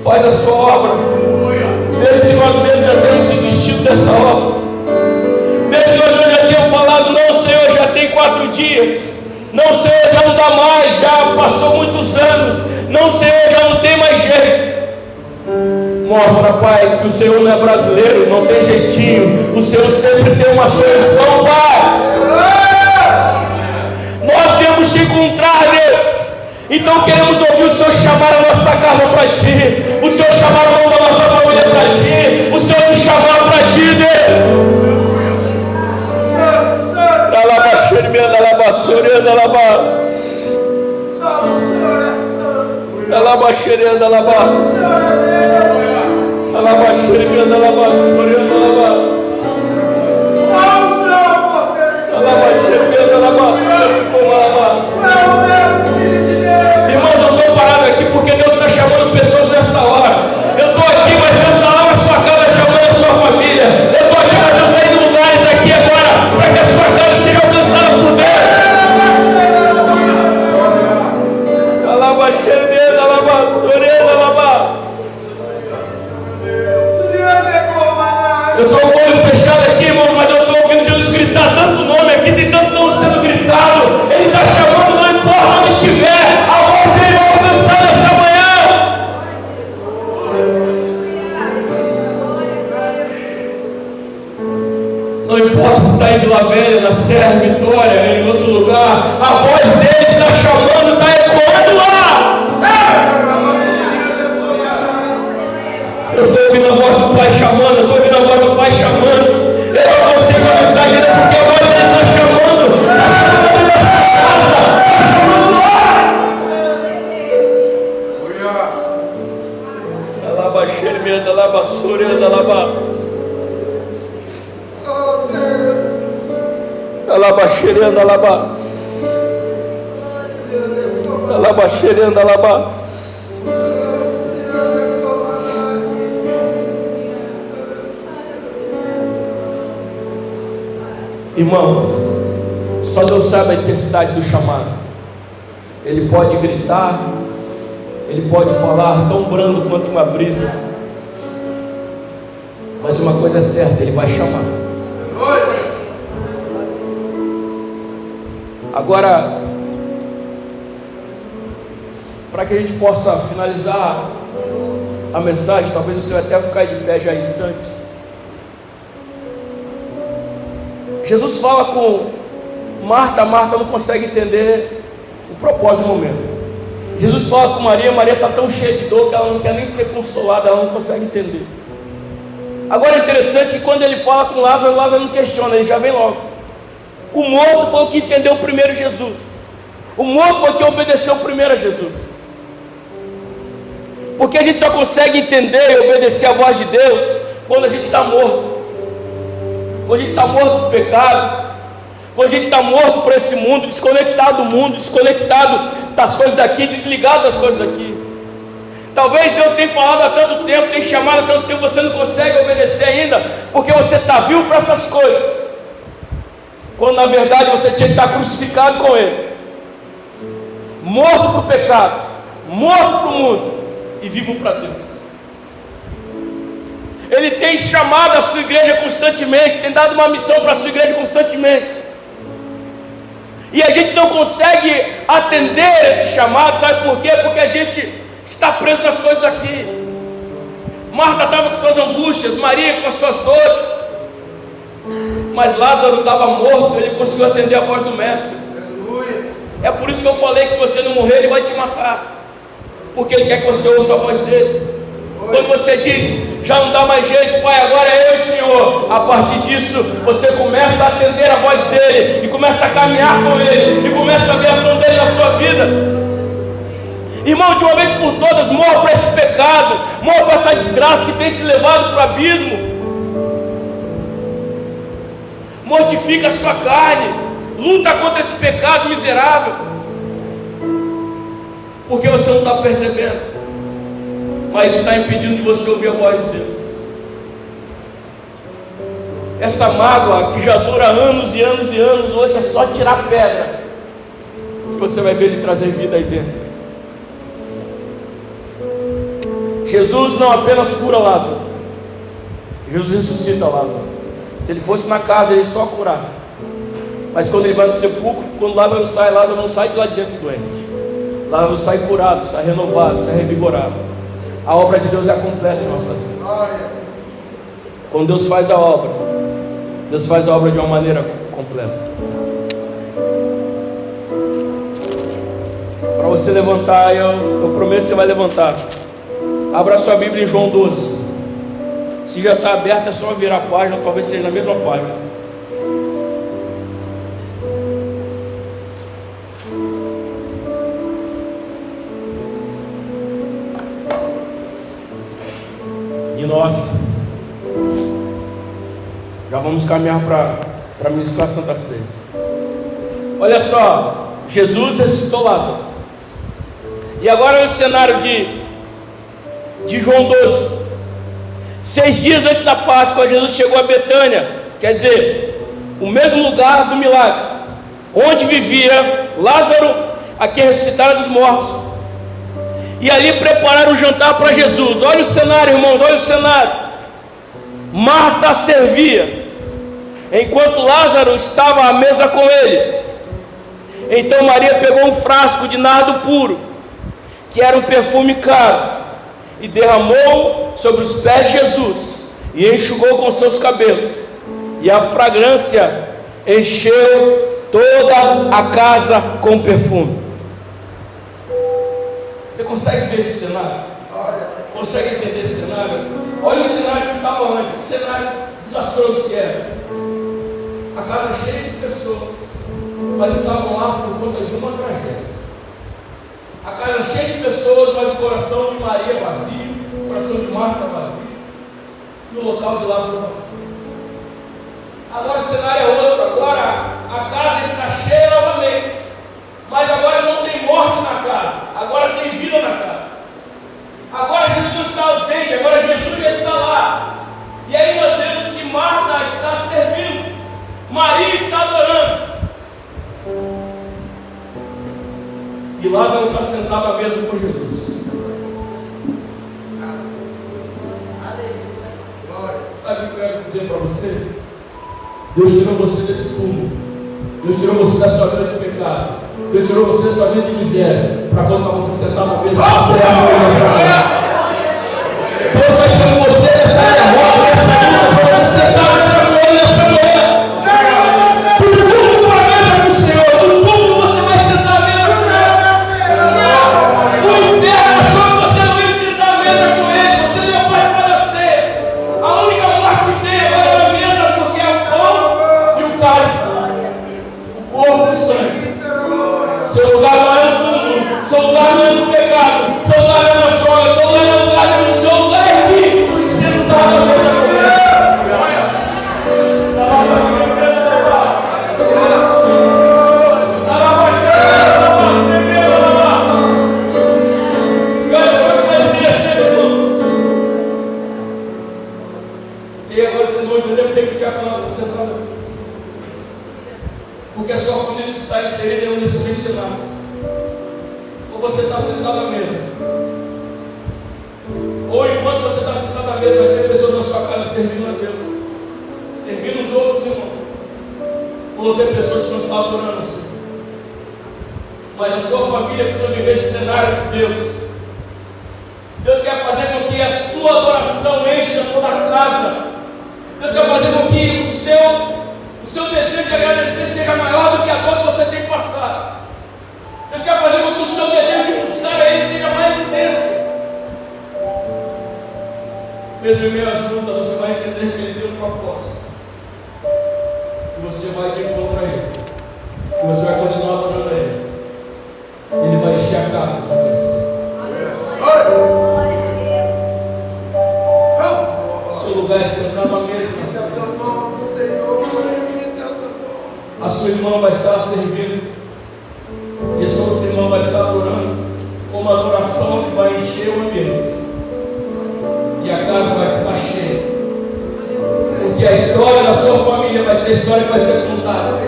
Faz a sua obra. Mesmo que nós mesmos já tenhamos desistido dessa obra, mesmo que nós já tenhamos falado: não, Senhor, já tem 4 dias. Não, Senhor, já não dá mais, já passou muitos anos. Não, Senhor, já não tem mais jeito. Mostra, Pai, que o Senhor não é brasileiro, não tem jeitinho. O Senhor sempre tem uma solução, Pai. Nós viemos te encontrar, Deus. Então queremos ouvir o Senhor chamar a nossa casa para Ti, o Senhor chamar o nome da nossa família para Ti, o Senhor nos chamar para Ti, Deus. Irmãos, eu estou parado aqui porque Deus está chamando pessoas nessa hora. Eu estou aqui, mas Deus está lá na sua casa chamando a sua família. Eu estou aqui, mas Deus está indo em lugares aqui agora para que a sua casa seja alcançada por Deus. Eu estou com o olho fechado aqui, irmão, mas eu estou ouvindo Jesus gritar tanto nome aqui, tem tanto nome sendo gritado. Ele está chamando, não importa onde estiver, a voz dele vai alcançar nessa manhã. Não importa se está em Vila Velha, na Serra, Vitória, em outro lugar, a voz dele está chamando, está ecoando lá. Eu estou ouvindo a voz do Pai chamando, eu estou ouvindo a voz do Pai chamando. Eu não consigo a mensagem porque a voz dele está chamando nessa casa, está chamando lá. Alabaxeremenda, alabassurenda, alaba. Alabaxerenda, alaba. Alabaxerenda, alaba. Irmãos, só Deus sabe a intensidade do chamado. Ele pode gritar, ele pode falar tão brando quanto uma brisa, mas uma coisa é certa, ele vai chamar. Agora, para que a gente possa finalizar a mensagem, talvez você vai até ficar de pé já instantes. Jesus fala com Marta, Marta não consegue entender o propósito do momento. Jesus fala com Maria, Maria está tão cheia de dor que ela não quer nem ser consolada, ela não consegue entender. Agora é interessante que quando ele fala com Lázaro, Lázaro não questiona, ele já vem logo. O morto foi o que entendeu primeiro Jesus. O morto foi quem obedeceu primeiro a Jesus. Porque a gente só consegue entender e obedecer a voz de Deus quando a gente está morto. Quando a gente está morto do pecado, quando a gente está morto por esse mundo, desconectado do mundo, desconectado das coisas daqui, desligado das coisas daqui. Talvez Deus tenha falado há tanto tempo, tenha chamado há tanto tempo, você não consegue obedecer ainda, porque você está vivo para essas coisas, quando na verdade você tinha que estar crucificado com Ele, morto para o pecado, morto para o mundo e vivo para Deus. Ele tem chamado a sua igreja constantemente, tem dado uma missão para a sua igreja constantemente, e a gente não consegue atender esse chamado, sabe por quê? Porque a gente está preso nas coisas aqui. Marta estava com suas angústias, Maria com as suas dores, mas Lázaro estava morto, ele conseguiu atender a voz do Mestre. É por isso que eu falei que se você não morrer, ele vai te matar, porque ele quer que você ouça a voz dele. Quando você diz, já não dá mais jeito, Pai, agora é eu e o Senhor, a partir disso você começa a atender a voz dele, e começa a caminhar com ele, e começa a ver a ação dele na sua vida. Irmão, de uma vez por todas, morra para esse pecado, morra para essa desgraça que tem te levado para o abismo. Mortifica a sua carne, luta contra esse pecado miserável, porque você não está percebendo, mas está impedindo de você ouvir a voz de Deus. Essa mágoa que já dura anos e anos e anos, hoje é só tirar pedra, que você vai ver ele trazer vida aí dentro. Jesus não apenas cura Lázaro, Jesus ressuscita Lázaro. Se ele fosse na casa, ele só curar, mas quando ele vai no sepulcro, quando Lázaro não sai de lá de dentro doente. Lázaro sai curado, sai renovado, sai revigorado. A obra de Deus é completa em nossas vidas. Quando Deus faz a obra, Deus faz a obra de uma maneira completa. Para você levantar, eu prometo que você vai levantar. Abra sua Bíblia em João 12. Se já está aberto, é só virar a página, talvez seja na mesma página. E nós já vamos caminhar para ministrar a Santa Ceia. Olha só, Jesus ressuscitou Lázaro. E agora no cenário de João 12, 6 dias antes da Páscoa, Jesus chegou a Betânia, quer dizer, o mesmo lugar do milagre, onde vivia Lázaro, a quem ressuscitaram dos mortos. E ali prepararam o jantar para Jesus. Olha o cenário, irmãos, olha o cenário. Marta servia, enquanto Lázaro estava à mesa com ele. Então Maria pegou um frasco de nardo puro, que era um perfume caro, e derramou sobre os pés de Jesus, e enxugou com seus cabelos, e a fragrância encheu toda a casa com perfume. Você consegue ver esse cenário? Consegue entender esse cenário? Olha o cenário que estava antes, o cenário desastroso que era. A casa cheia de pessoas, mas estavam lá por conta de uma tragédia. A casa cheia de pessoas, mas o coração de Maria vazio, o coração de Marta vazio, e o local de Lázaro vazio. Agora o cenário é outro, agora a casa está cheia novamente, mas agora não tem morte na casa, agora tem vida na casa. Agora Jesus está ausente, agora Jesus já está lá. E aí nós vemos que Marta está servindo, Maria está adorando, e Lázaro está sentado à mesa com Jesus. Sabe o que eu quero dizer para você? Deus tirou você desse túmulo, Deus tirou você da sua vida de pecado, Deus tirou você da sua vida de miséria, para colocar você sentado à mesa para ser a manhã. Deus está tirando você dessa derrota, dessa luta, para você sentar à mesa com Ele nessa manhã. Do túmulo para a mesa com o Senhor, do túmulo você vai sentar à mesa com Ele. O inferno achou que você não ia sentar à mesa com Ele, você não ia participar da ceia. A única morte que tem agora é a mesa, porque é o pão e o cálice, o corpo e o sangue. Seu lugar inserido em um desses cenários. Ou você está sentado à mesa, ou enquanto você está sentado à mesa, vai ter pessoas na sua casa servindo a Deus, servindo os outros irmãos. Ou ter pessoas que não estão adorando o Senhor. Mas a sua família precisa viver esse cenário de Deus. Deus quer fazer com que a sua adoração encha toda a casa. Deus quer fazer com que o seu desejo de agradecer seja maior do que a dor que você tem passado. Deus quer fazer com que o seu desejo de buscar a Ele seja mais intenso. Mesmo em meio às lutas, você vai entender que Ele deu um propósito. E você vai ter encontro a Ele. E você vai continuar adorando a Ele. Ele vai encher a casa de Deus. Seu lugar é sentado à mesa. A sua irmã vai estar servindo. E a sua outra irmã vai estar adorando. Com uma adoração que vai encher o ambiente. E a casa vai ficar cheia. Porque a história da sua família vai ser a história que vai ser contada.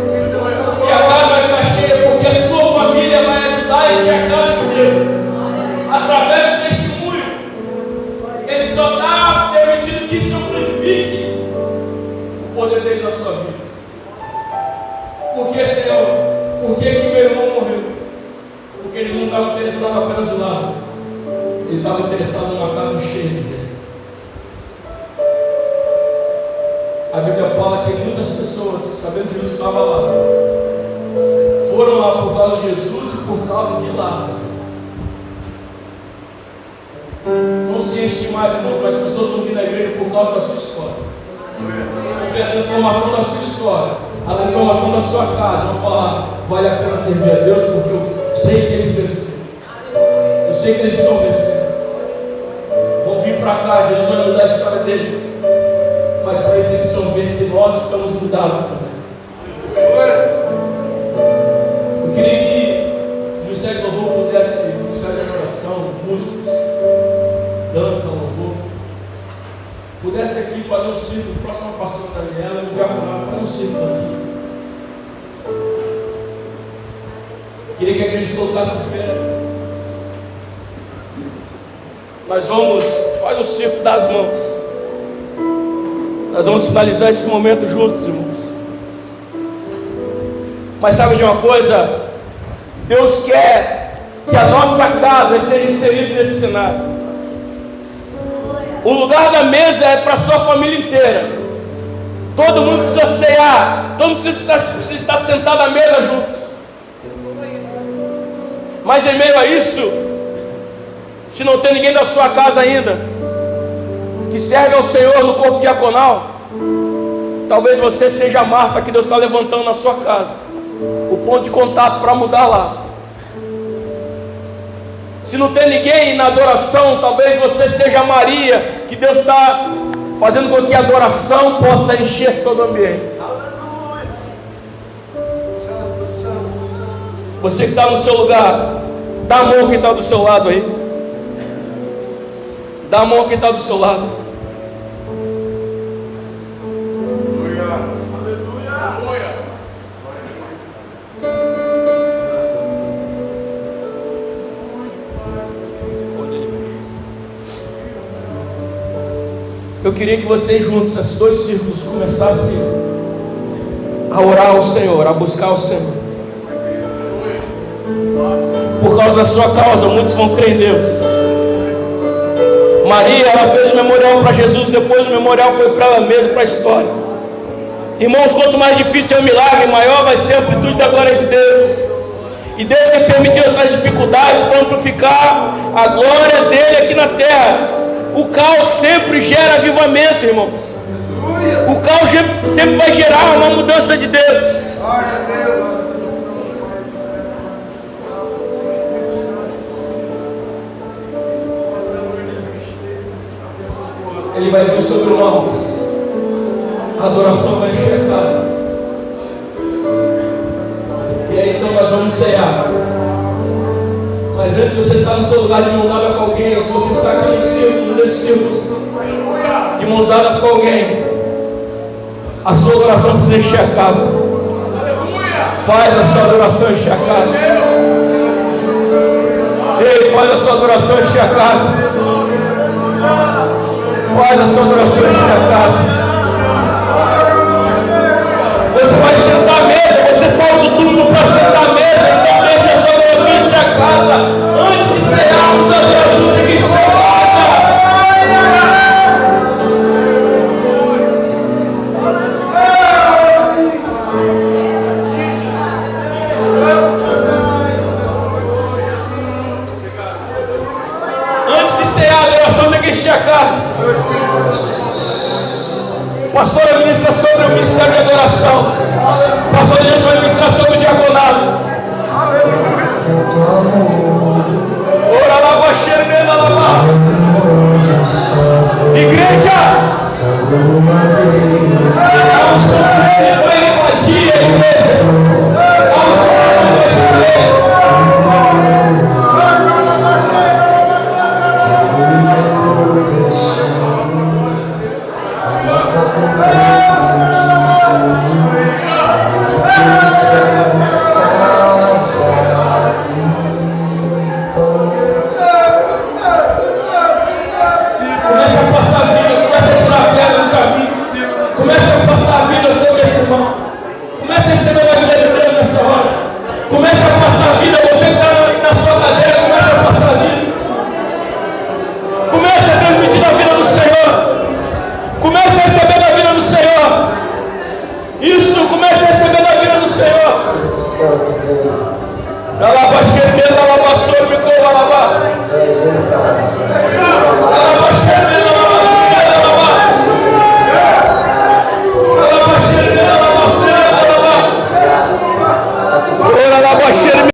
E a casa vai ficar cheia porque a sua família vai ajudar a encher a casa de Deus. Através do testemunho. Ele só está permitindo que isso amplifique o poder dele na sua vida. Por que, Senhor? Por que meu irmão morreu? Porque eles não estavam interessados apenas em lado. Eles estavam interessados numa casa cheia de Deus. A Bíblia fala que muitas pessoas, sabendo que Jesus estava lá, foram lá por causa de Jesus e por causa de Lázaro. Não se enche mais, irmão, mas as pessoas vão vir na igreja por causa da sua história. Porque a transformação da sua história, a transformação da sua casa, vão falar, vale a pena servir a Deus, porque eu sei que eles venceram. Eu sei que eles estão vencendo. Vão vir para cá, Jesus vai mudar a história deles. Mas para isso eles vão ver que nós estamos mudados também. Eu queria que o Ministério do Louvor pudesse, o Ministério de Adoração, músicos, dança, louvor, pudesse aqui fazer um círculo, próximo ao pastor Daniela, no diaconato, fazer um círculo aqui. Queria que a igreja se colocasse de pé. Nós vamos, faz o círculo das mãos. Nós vamos finalizar esse momento juntos, irmãos. Mas sabe de uma coisa? Deus quer que a nossa casa esteja inserida nesse cenário. O lugar da mesa é para a sua família inteira. Todo mundo precisa cear. Todo mundo precisa estar sentado à mesa juntos. Mas em meio a isso, se não tem ninguém da sua casa ainda que serve ao Senhor no corpo diaconal, talvez você seja a Marta que Deus está levantando na sua casa, o ponto de contato para mudar lá. Se não tem ninguém na adoração, talvez você seja a Maria que Deus está fazendo com que a adoração possa encher todo o ambiente. Você que está no seu lugar, dá a mão quem está do seu lado aí. Dá a mão quem está do seu lado. Aleluia. Eu queria que vocês juntos, esses dois círculos, começassem a orar ao Senhor, a buscar o Senhor. Por causa da sua causa, muitos vão crer em Deus. Maria, ela fez o memorial para Jesus, depois o memorial foi para ela mesma, para a história. Irmãos, quanto mais difícil é o milagre, maior vai ser a amplitude da glória de Deus. E Deus quer permitir essas dificuldades para amplificar a glória dele aqui na terra. O caos sempre gera avivamento, irmãos. O caos sempre vai gerar uma mudança de Deus. Ele vai vir sobre nós. A adoração vai encher a casa. E aí então nós vamos cear. Mas antes você está no seu lugar de mão dada com alguém, ou se você está aqui no círculo, nesse círculo, de mãos dadas com alguém, a sua adoração precisa encher a casa. Aleluia! Faz a sua adoração encher a casa. Ei, faz a sua adoração encher a casa. Faz a sua adoração encher a casa. Você vai sentar à mesa, você saiu do túmulo para sentar à mesa, então deixa a sua adoração encher a casa. Antes de cearmos, a adoração tem que encher a casa. Encher a casa. Pastor ministra sobre o ministério de adoração. Pastor Deus vai ministrar sobre o diaconato. Ora lá, baixeira, lá. Igreja. Ao som dele vai invadir a igreja. Ao som dele. Ela vai chegar, ela vai sobre, ela vai.